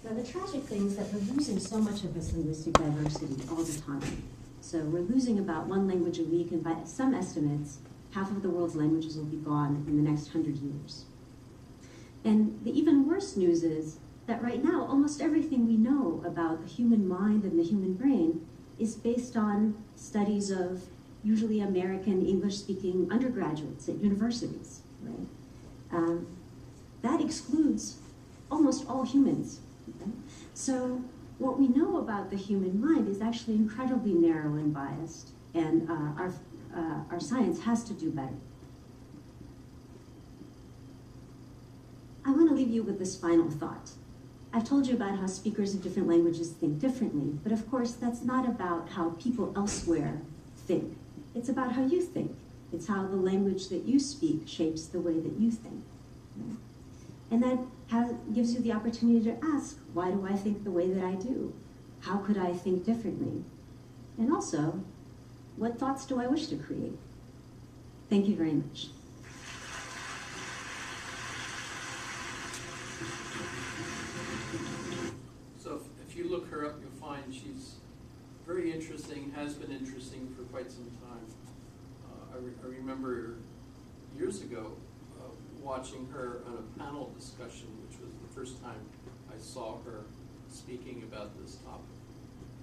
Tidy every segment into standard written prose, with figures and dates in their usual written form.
Now, the tragic thing is that we're losing so much of this linguistic diversity all the time. So we're losing about one language a week, and by some estimates, half of the world's languages will be gone in the next 100 years. And the even worse news is that right now, almost everything we know about the human mind and the human brain is based on studies of usually American English-speaking undergraduates at universities, right? That excludes almost all humans. Okay? So what we know about the human mind is actually incredibly narrow and biased, and our science has to do better. I want to leave you with this final thought. I've told you about how speakers of different languages think differently, but of course that's not about how people elsewhere think. It's about how you think. It's how the language that you speak shapes the way that you think. Right? And that gives you the opportunity to ask, why do I think the way that I do? How could I think differently? And also, what thoughts do I wish to create? Thank you very much. So if you look her up, you'll find she's very interesting, has been interesting for quite some time. I remember years ago watching her on a panel discussion, which was the first time I saw her speaking about this topic.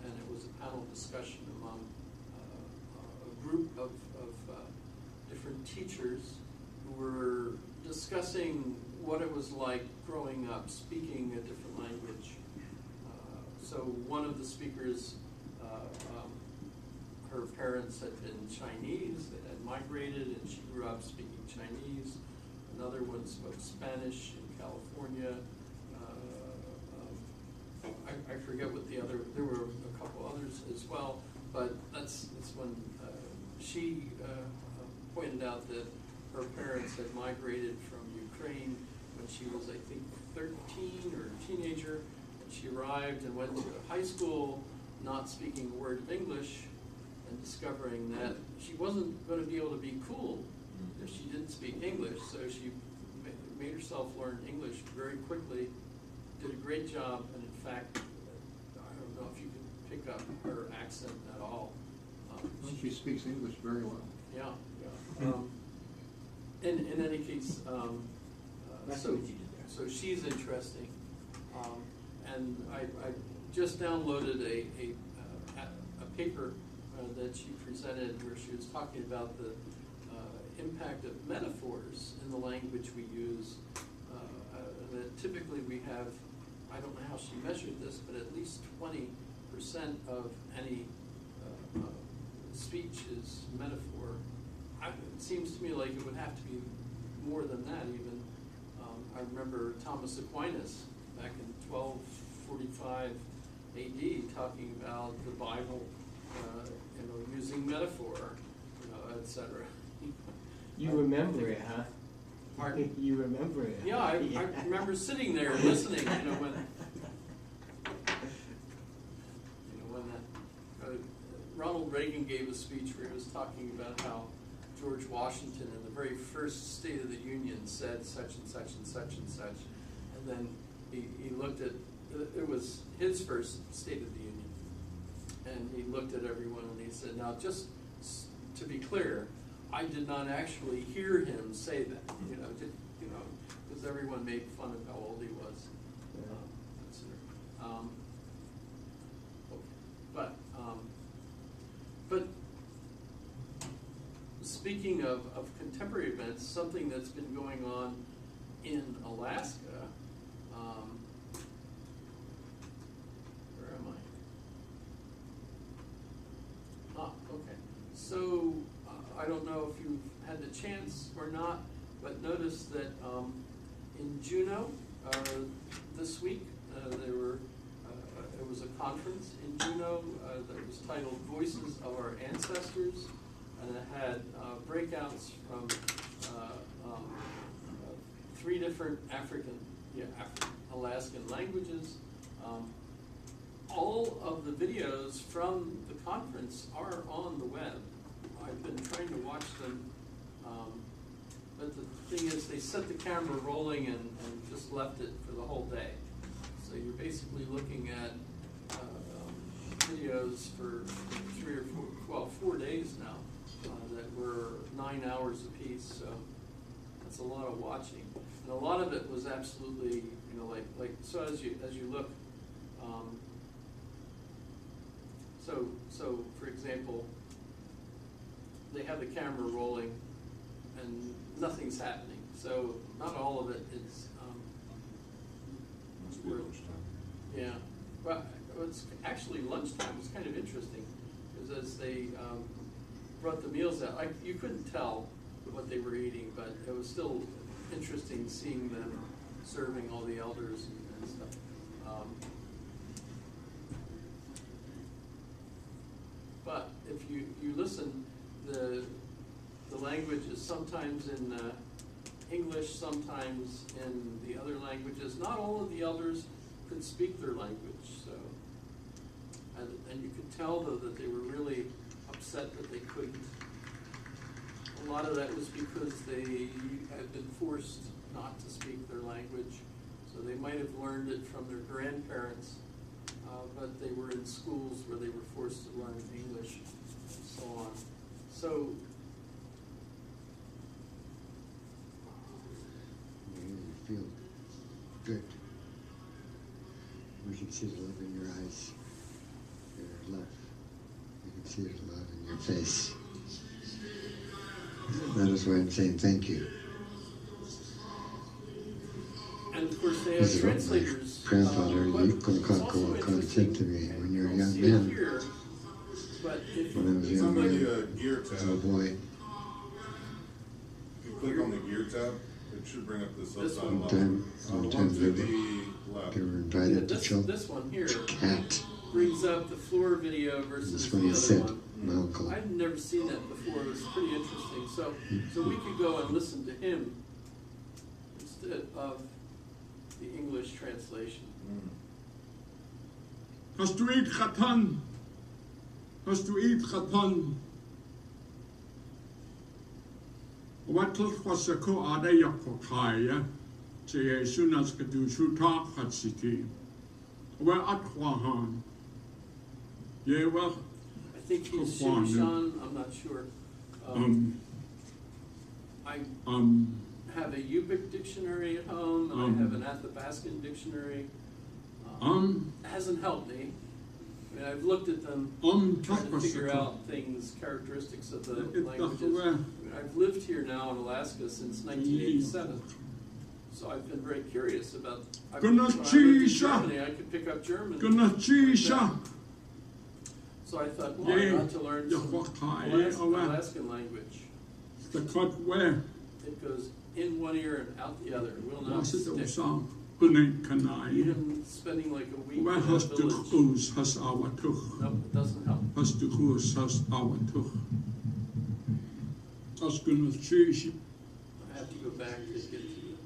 And it was a panel discussion among a group of different teachers who were discussing what it was like growing up, speaking a different language. So one of the speakers, her parents had been Chinese, they had migrated, and she grew up speaking Chinese. Another one spoke Spanish in California. I forget what the other, there were a couple others as well, but that's when she pointed out that her parents had migrated from Ukraine when she was, I think, 13 or a teenager. And she arrived and went to high school not speaking a word of English and discovering that she wasn't going to be able to be cool if she didn't speak English. So she made herself learn English very quickly, did a great job, and in fact, I don't know if you can pick up her accent at all. She speaks English very well. Yeah, yeah. In any case, so she's interesting. And I just downloaded a paper that she presented where she was talking about the impact of metaphors in the language we use. That typically we have, I don't know how she measured this, but at least 20% of any speech is metaphor. It seems to me like it would have to be more than that even. I remember Thomas Aquinas back in 1245 AD talking about the Bible, using metaphor, etc. You remember it, huh? Pardon? You remember it. Yeah, I remember sitting there listening, when that Ronald Reagan gave a speech where he was talking about how George Washington in the very first State of the Union said such and such and such and such, and then he looked at, it was his first State of the Union, and he looked at everyone and he said, now just to be clear, I did not actually hear him say that, because everyone made fun of how old he was. But speaking of contemporary events, something that's been going on in Alaska, where am I? Okay. So I don't know if you've had the chance or not, but notice that in Juneau this week it was a conference in Juneau that was titled Voices of Our Ancestors, and it had breakouts from 3 different Alaskan languages. All of the videos from the conference are on the web. I've been trying to watch them, but the thing is they set the camera rolling and just left it for the whole day. So you're basically been looking at videos for 4 days now that were 9 hours apiece. So that's a lot of watching, and a lot of it was absolutely, like so as you look. So for example, they have the camera rolling, and nothing's happening. So not all of it is. Must be lunchtime. Yeah, well, it's actually lunchtime. It's kind of interesting because as they brought the meals out, you couldn't tell what they were eating, but it was still interesting seeing them serving all the elders and stuff. But if you listen, the language is sometimes in English, sometimes in the other languages. Not all of the elders could speak their language, so and you could tell though that they were really upset that they couldn't. A lot of that was because they had been forced not to speak their language, so they might have learned it from their grandparents, but they were in schools where they were forced to learn English and so on. So You feel good. We can see the love in your eyes, your love. You can see the love in your face. That is why I'm saying thank you. and of course they have This is what my translators. grandfather, but Yukon it's also Kako, interesting, said to me when you were a you don't young see it man. here, but if When I was It's young on man, the gear as a tab. boy, If you click on the gear tab, it should bring up the This subtitle. one? The one Sometimes to they the left. they were invited to show this one here cat. brings up the floor video versus This the one he other said, one. my uncle. I've never seen that before. It was pretty interesting. So we could go and listen to him instead of the English translation. Hast du iets getan? Hast du iets getan? Wat het was ek ko ade yakokaya? Te Jesunas gedu shuta hatsiti. Wa atwahan. Ye wel I think he's Go on, Shimshan. I'm not sure. I have a Yupik dictionary at home, and I have an Athabascan dictionary. It hasn't helped me. I mean, I've looked at them, trying to figure out things, characteristics of the languages. I mean, I've lived here now in Alaska since 1987, so I've been very curious about. When I lived in Germany, I could pick up German. Gunachisha. So I thought, well, I ought to learn some Alaskan language. The cut where It goes in one ear and out the other. It will not was it stick. also Gunek Kanai. Even spending like a week in Where a has the village. goose has our tuch? Nope, it doesn't help. Has the goose has our tuch? As Gunachishi. I have to go back to get to it.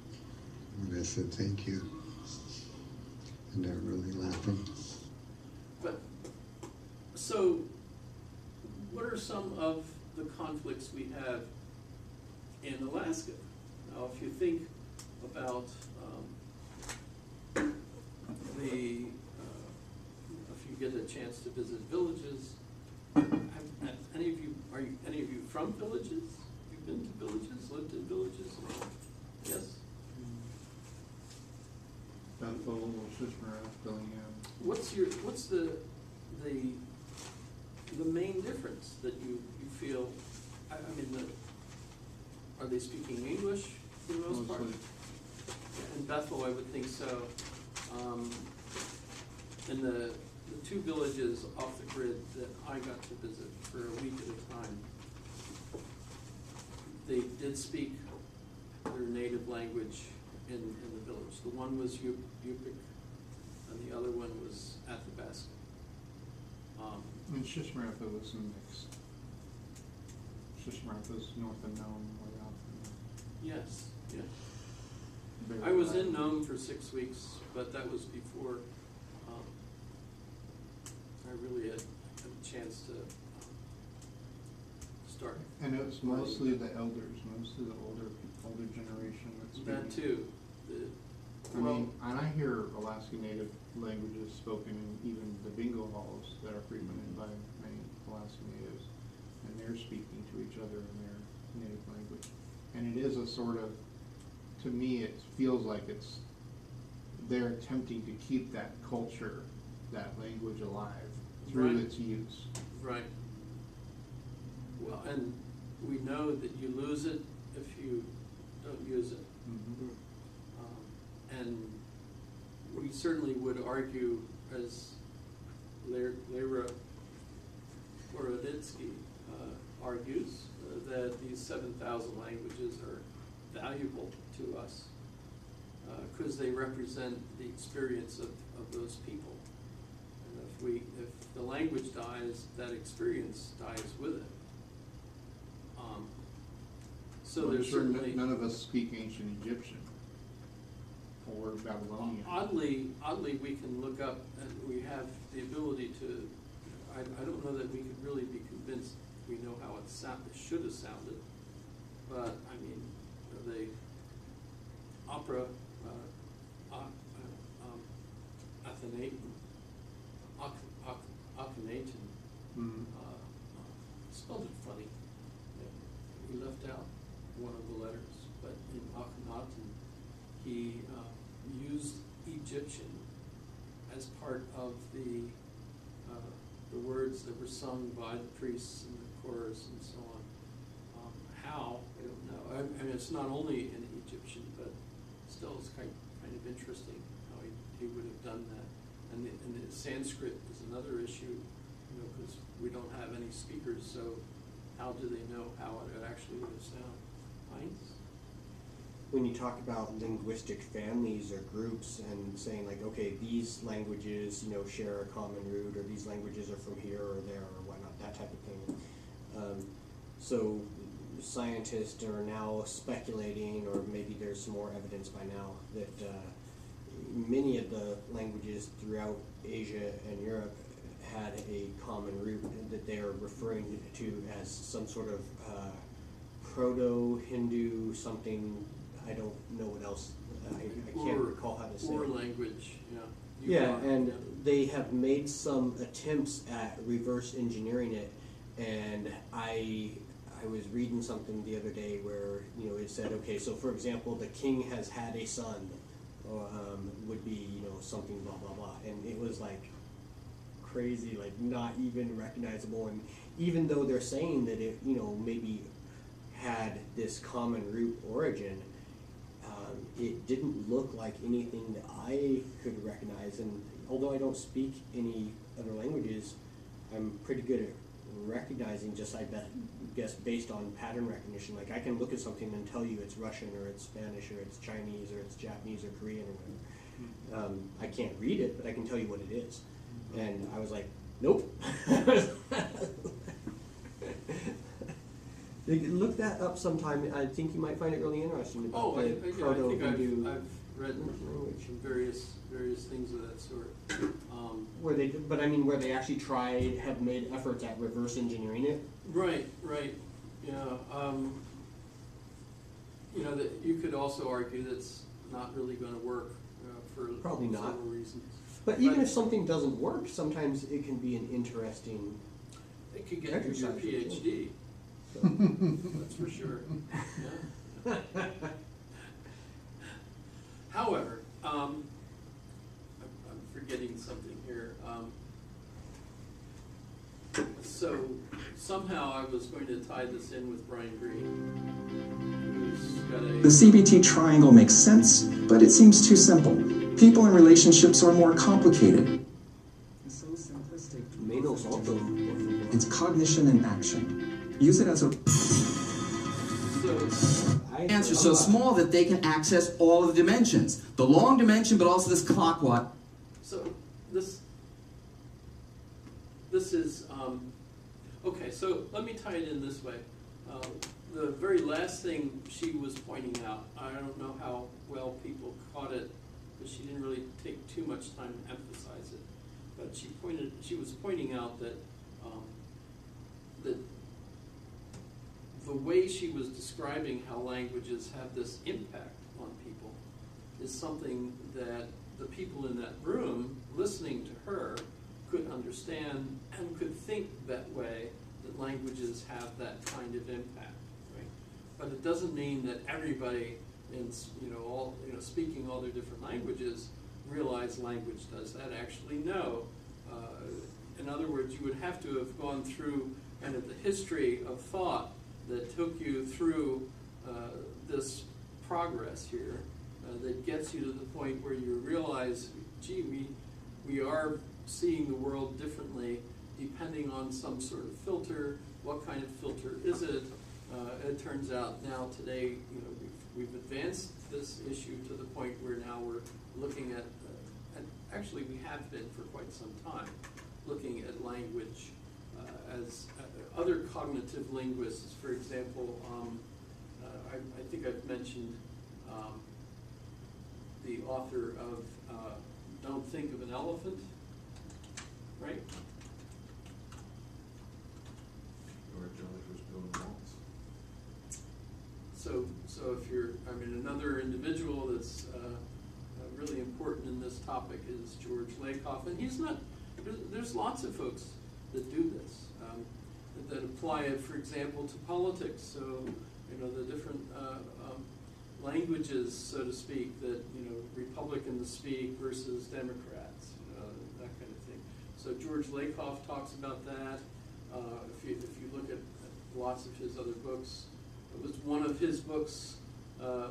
And I said thank you. And they're really laughing. But, so, what are some of the conflicts we have in Alaska? Now, if you think about if you get a chance to visit villages, have any of you, are you, any of you from villages? You've been to villages, lived in villages? Yes? Bethel, Shishmaref, Bellingham. What's the main difference that you feel? I mean, are they speaking English for the most part? Mostly. In Bethel, I would think so. In the two villages off the grid that I got to visit for a week at a time, they did speak their native language in the village. The one was Yupik, and the other one was Athabascan. In Shishmaref, it was a mix. Shishmaref is north of Nome, way out. Yes, yeah. Very I was flat. in Nome for 6 weeks, but that was before I really had a chance to start. And it was mostly the elders, mostly the older generation that's That speaking. too. I mean, and I hear Alaska Native languages spoken in even the bingo halls that are frequented by many Alaska Natives, and they're speaking to each other in their native language. And it is a sort of, to me, it feels like they're attempting to keep that culture, that language alive through Right. its use. Right. Well, and we know that you lose it if you don't use it. And we certainly would argue, as Lera Boroditsky argues, that these 7,000 languages are valuable to us because they represent the experience of those people. And if the language dies, that experience dies with it. So I'm there's sure certainly none of us speak ancient Egyptian or Babylonian. Oddly, we can look up, and we have the ability to. I don't know that we could really be convinced we know how it should have sounded, but I mean, the opera Akhenaten spelled it funny. We left out one of the letters, but in Akhenaten, he used Egyptian as part of the words that were sung by the priests and the chorus and so on. How, I don't know. I mean, it's not only in Egyptian, but still it's kind of interesting how he would have done that. And the Sanskrit is another issue, because we don't have any speakers, so how do they know how it actually would have sounded? Heinz? When you talk about linguistic families or groups and saying like, okay, these languages, share a common root, or these languages are from here or there or whatnot, that type of thing. So scientists are now speculating, or maybe there's some more evidence by now, that many of the languages throughout Asia and Europe had a common root that they are referring to as some sort of Proto-Hindu something. I don't know what else. I can't recall how to say Or it. language, yeah. Yeah, and they have made some attempts at reverse engineering it, and I was reading something the other day where it said, okay, so for example, the king has had a son, would be something blah blah blah, and it was like crazy, like not even recognizable, and even though they're saying that it maybe had this common root origin, it didn't look like anything that I could recognize. And although I don't speak any other languages, I'm pretty good at recognizing, just I guess based on pattern recognition. Like I can look at something and tell you it's Russian or it's Spanish or it's Chinese or it's Japanese or Korean or whatever. I can't read it, but I can tell you what it is. And I was like, nope. Look that up sometime. I think you might find it really interesting. About I the think Proto-Hindu I've read language. some various things of that sort. Where they actually have made efforts at reverse engineering it. Right, yeah. That you could also argue that's not really going to work for Probably not. several reasons. But even if something doesn't work, sometimes it can be an interesting. It could get you your exercise, PhD. So. That's for sure. Yeah. However, I'm forgetting something here. So somehow I was going to tie this in with Brian Greene, who's got The CBT triangle makes sense, but it seems too simple. People and relationships are more complicated. It's so simplistic. Menos alto. It's cognition and action. Use it as a answer so small that they can access all of the dimensions. The long dimension, but also this clockwise. So this is, okay, so let me tie it in this way. The very last thing she was pointing out, I don't know how well people caught it, because she didn't really take too much time to emphasize it, but she was pointing out that that the way she was describing how languages have this impact on people is something that the people in that room listening to her could understand and could think that way, that languages have that kind of impact, right? But it doesn't mean that everybody speaking all their different languages realize language does that. Actually, no. In other words, you would have to have gone through kind of the history of thought that took you through this progress here that gets you to the point where you realize, gee, we are seeing the world differently depending on some sort of filter. What kind of filter is it? It turns out now today, we've advanced this issue to the point where now we're looking at, and actually we have been for quite some time, looking at language as other cognitive linguists. For example, I think I've mentioned the author of Don't Think of an Elephant, right? Or jellyfish building walls. So if you're, another individual that's really important in this topic is George Lakoff, and he's not, there's lots of folks that do this, that apply it, for example, to politics. So, the different languages, so to speak, that, Republicans speak versus Democrats, that kind of thing. So George Lakoff talks about that. If you look at lots of his other books, it was one of his books that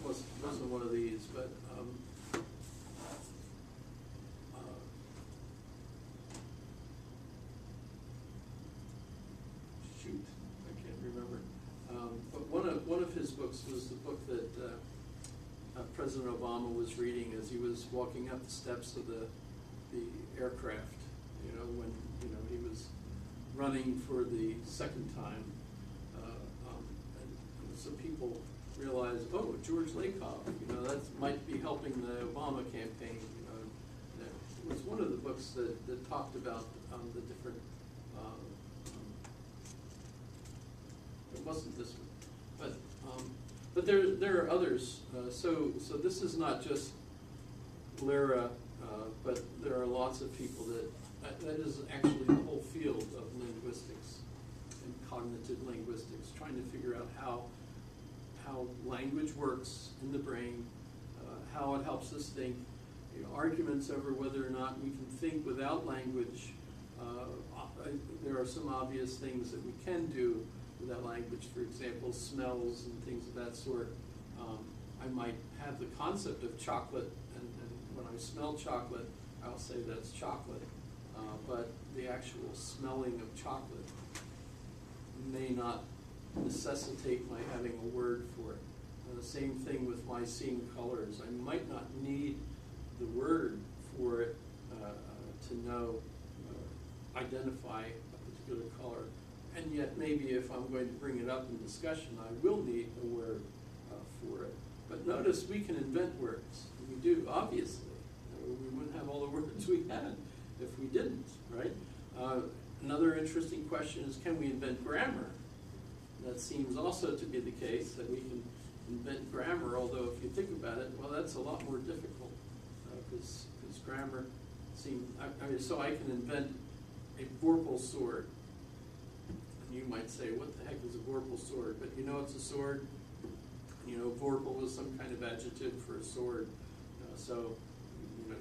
wasn't one of these, but shoot, I can't remember. But one of his books was the book that President Obama was reading as he was walking up the steps of the aircraft. When he was running for the second time, and so people realized, oh, George Lakoff, that might be helping the Obama campaign. It was one of the books that talked about the different. It wasn't this one, but there are others. So this is not just Lyra, but there are lots of people that is actually the whole field of linguistics and cognitive linguistics, trying to figure out how language works in the brain, how it helps us think, arguments over whether or not we can think without language. There are some obvious things that we can do without language, for example, smells and things of that sort. I might have the concept of chocolate, and when I smell chocolate, I'll say that's chocolate. But the actual smelling of chocolate may not necessitate my having a word for it. The same thing with my seeing colors. I might not need the word for it to know, identify a particular color. And yet maybe if I'm going to bring it up in discussion, I will need a word for it. But notice we can invent words. We do, obviously. We wouldn't have all the words we had if we didn't, right? Another interesting question is, can we invent grammar? That seems also to be the case, that we can invent grammar, although if you think about it, well, that's a lot more difficult, because grammar seems, so I can invent a vorpal sword. And you might say, what the heck is a vorpal sword? But it's a sword. Vorpal is some kind of adjective for a sword. So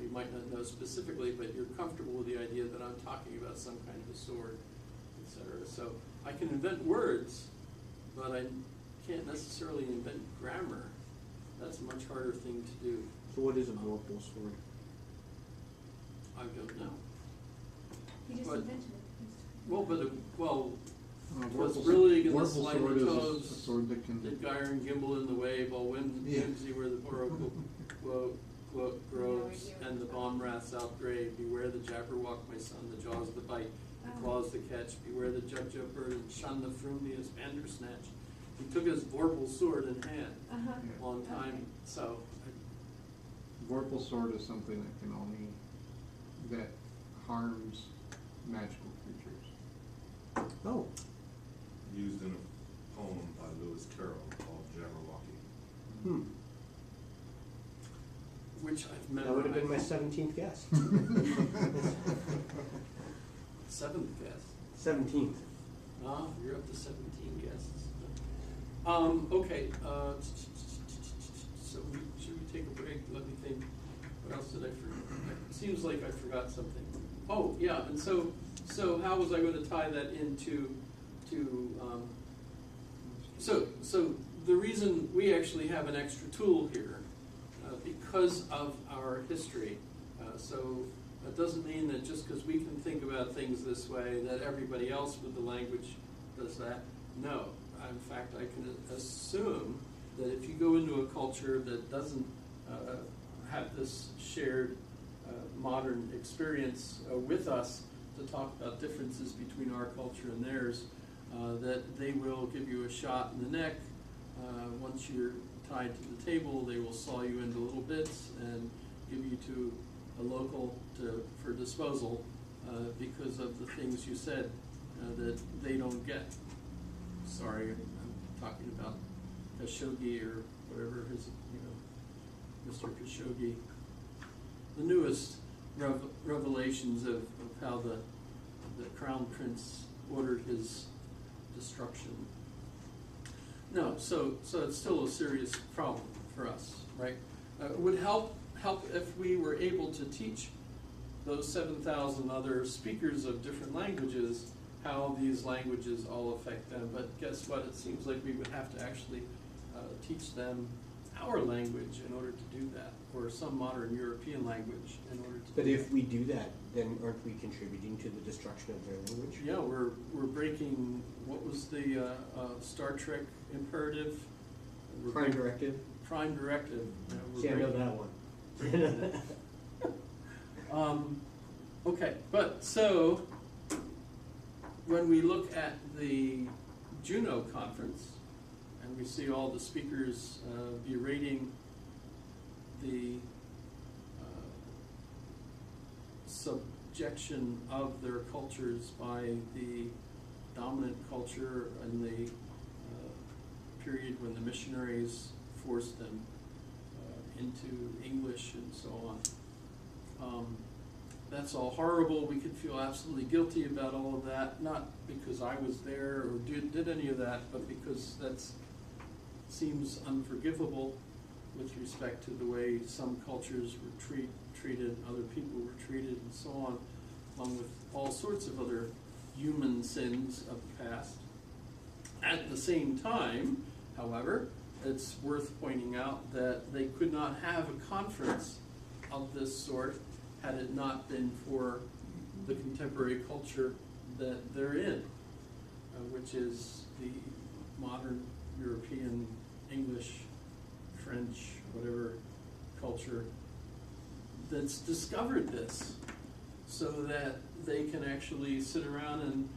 you might not know specifically, but you're comfortable with the idea that I'm talking about some kind of a sword, etc. So I can invent words, but I can't necessarily invent grammar. That's a much harder thing to do. So what is a vorpal sword? I don't know. You just But- invented it. Was really against the Vorpal sliding sword is a toes, sword that can. did gyre and gimble in the wave, all whimsy where the oracle groves, and the bomb wraths outgrave. Beware the jabberwock, my son, the jaws the bite, the claws the catch. Beware the jub bird, and shun the frumious bandersnatch. He took his vorpal sword in hand, a long time. Okay. So, Vorpal sword is something that harms magical creatures. Oh, Used in a poem by Lewis Carroll called Jabberwocky. Which I've That would have been my memorized. 17th guess. 7th guess. 17th. Ah, you're up to 17 guesses. Okay, so should we take a break? Let me think. What else did I forget? It seems like I forgot something. Oh, yeah, and so how was I going to tie that into, so the reason we actually have an extra tool here, because of our history, so that doesn't mean that just because we can think about things this way, that everybody else with the language does that. No. In fact, I can assume that if you go into a culture that doesn't have this shared modern experience with us to talk about differences between our culture and theirs, that they will give you a shot in the neck. Once you're tied to the table, they will saw you into little bits and give you to a local for disposal because of the things you said that they don't get. Sorry, I'm talking about Khashoggi or whatever his, Mr. Khashoggi. The newest revelations of how the Crown Prince ordered his destruction. No, so it's still a serious problem for us, right? It would help if we were able to teach those 7,000 other speakers of different languages how these languages all affect them. But guess what? It seems like we would have to actually teach them our language in order to do that, or some modern European language in order to But do if that. we do that, then aren't we contributing to the destruction of their language? Yeah, we're breaking, what was the Star Trek imperative? Prime directive? Prime directive. We're See, I know breaking- that one. Okay, but so when we look at the Juneau conference and we see all the speakers berating the subjection of their cultures by the dominant culture in the period when the missionaries forced them into English and so on. That's all horrible. We could feel absolutely guilty about all of that, not because I was there or did any of that, but because that seems unforgivable with respect to the way some cultures were treated, other people were treated, and so on, along with all sorts of other human sins of the past. At the same time, however, it's worth pointing out that they could not have a conference of this sort had it not been for the contemporary culture that they're in, which is the modern European, English, French, whatever culture that's discovered this, so that they can actually sit around and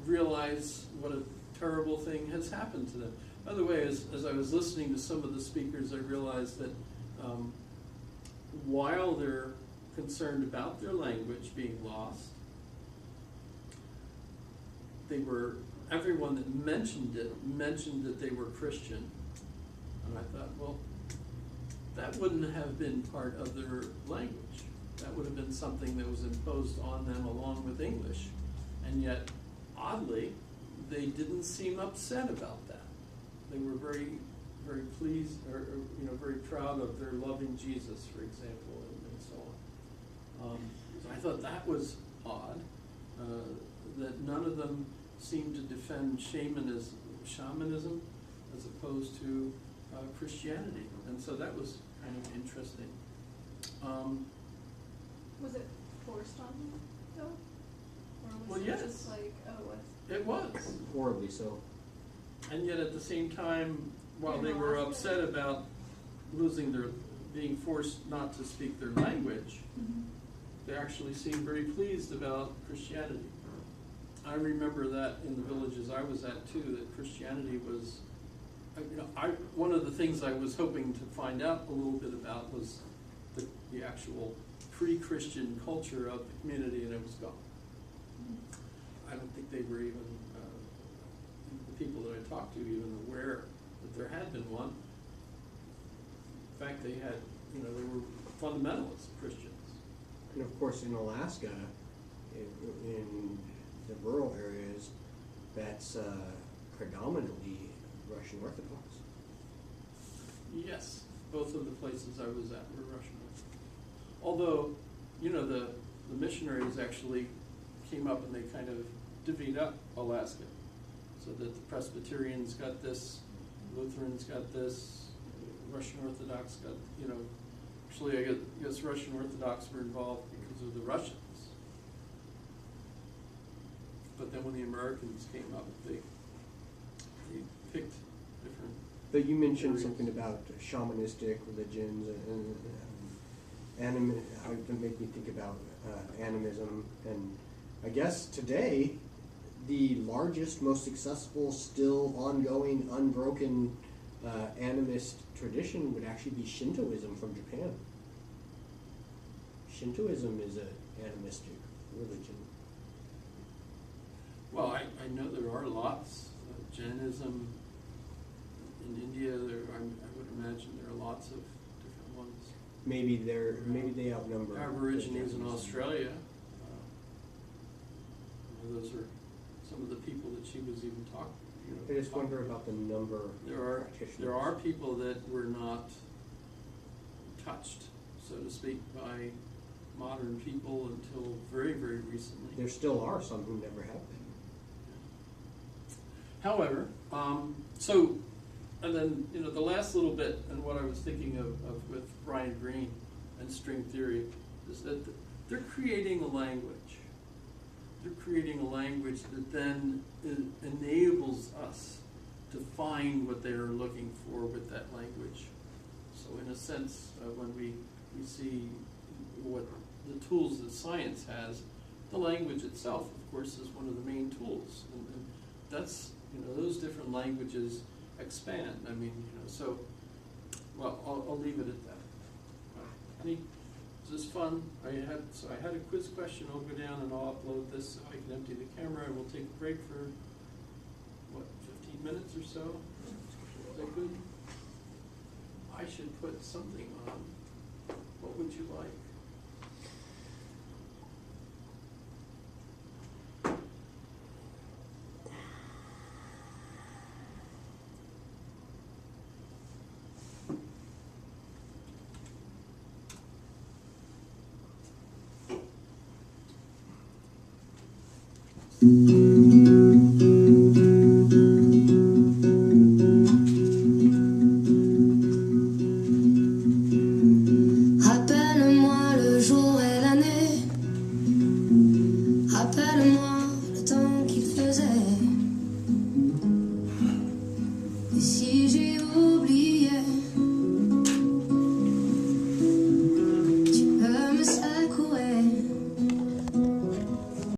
realize what a terrible thing has happened to them. By the way, as I was listening to some of the speakers, I realized that while they're concerned about their language being lost, everyone that mentioned that they were Christian. And I thought, well, that wouldn't have been part of their language. That would have been something that was imposed on them along with English. And yet, oddly, they didn't seem upset about that. They were very, very pleased, or very proud of their loving Jesus, for example, and so on. So I thought that was odd, that none of them seemed to defend shamanism as opposed to Christianity. And so that was kind of interesting. Was it forced on them, though? Or was Well, it yes. just like, oh, what's... It was. Horribly so. And yet at the same time, while they They were lost it. upset about being forced not to speak their language, they actually seemed very pleased about Christianity. I remember that in the villages I was at too, that Christianity was, one of the things I was hoping to find out a little bit about was the actual pre-Christian culture of the community, and it was gone. I don't think they were even people that I talked to even aware that there had been one. In fact, they had, they were fundamentalist Christians. And of course, in Alaska, in the rural areas, that's predominantly Russian Orthodox. Yes, both of the places I was at were Russian Orthodox. Although, the missionaries actually came up and they kind of divvied up Alaska, so that the Presbyterians got this, Lutherans got this, Russian Orthodox got, actually I guess Russian Orthodox were involved because of the Russians. But then when the Americans came up, they picked different. But you mentioned areas. something about shamanistic religions and that made me think about animism. And I guess today, the largest, most successful, still ongoing, unbroken animist tradition would actually be Shintoism from Japan. Shintoism is an animistic religion. Well, I know there are lots. Jainism in India, I would imagine there are lots of different ones. Maybe they outnumber Aborigines in the Japanese. Australia. Those are some of the people that she was even talking. I just wonder about the number There of are practitioners. people that were not touched, so to speak, by modern people until very, very recently. There still are some who never have been. However, and then, the last little bit, and what I was thinking of with Brian Greene and string theory, is that they're creating a language. They're creating a language that then enables us to find what they're looking for with that language. So in a sense, when we see what the tools that science has, the language itself, of course, is one of the main tools. And that's, those different languages expand. I mean, I'll leave it at that. Is this fun? I had a quiz question. I'll go down and I'll upload this so I can empty the camera, and we'll take a break for, 15 minutes or so? Is that good? I should put something on. What would you like? Mm-hmm.